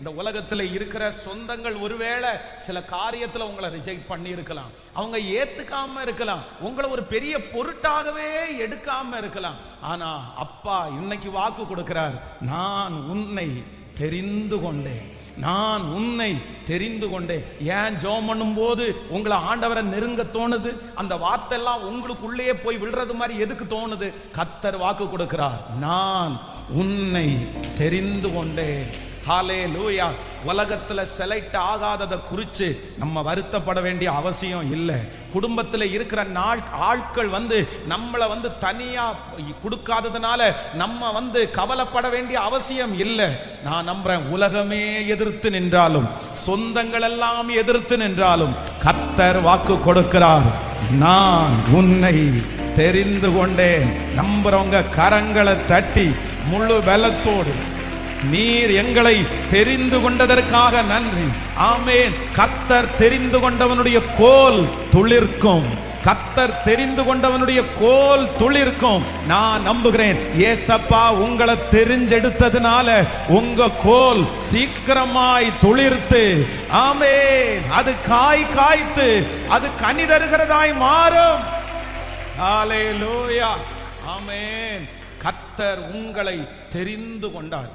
இந்த உலகத்தில் இருக்கிற சொந்தங்கள் ஒருவேளை சில காரியத்தில் உங்களை ரிஜெக்ட் பண்ணி இருக்கலாம், அவங்க ஏத்துக்காம இருக்கலாம், உங்களை ஒரு பெரிய பொருட்டாகவே எடுக்காம இருக்கலாம். ஆனா அப்பா இன்னைக்கு வாக்கு கொடுக்கிறார், நான் உன்னை தெரிந்து கொண்டேன், நான் உன்னை தெரிந்து கொண்டேன். ஏன் ஜெபம் பண்ணும் போது உங்களை ஆண்டவரை நெருங்க தோணுது? அந்த வார்த்தை எல்லாம் உங்களுக்குள்ளே போய் விழுறது மாதிரி எதுக்கு தோணுது? கர்த்தர் வாக்கு கொடுக்கிறார், நான் உன்னை தெரிந்து கொண்டேன். ஹல்லேலூயா. உலகத்துல செலக்ட் ஆகாததை குறித்து நம்ம வருத்தப்பட வேண்டிய அவசியம் இல்லை. குடும்பத்தில் இருக்கிற ஆட்கள் நம்மளை தனியா கொடுக்காததுனால நம்ம கவலைப்பட வேண்டிய அவசியம் இல்லை. நான் நம்புறேன், உலகமே எதிர்த்து நின்றாலும், சொந்தங்கள் எல்லாம் எதிர்த்து நின்றாலும், கர்த்தர் வாக்கு கொடுக்கிறார், நான் உன்னை தெரிந்து கொண்டேன். நம்புறவங்க கரங்களை தட்டி முழு பலத்தோடு, நீர் எங்களை தெரிந்து கொண்டதற்காக நன்றி. ஆமென். கர்த்தர் தெரிந்து கொண்டவனுடைய கோல் துளிர்க்கும், கர்த்தர் தெரிந்து கொண்டவனுடைய கோல் துளிர்க்கும். நான் நம்புகிறேன், ஏசப்பா உங்களை தெரிஞ்செடுத்ததுனால உங்க கோல் சீக்கிரமாய் துளிர்த்து, ஆமென், அது காய்த்து அது கனி தருகிறதாய் மாறும். ஹல்லேலூயா. ஆமென். கர்த்தர் உங்களை தெரிந்து கொண்டார்.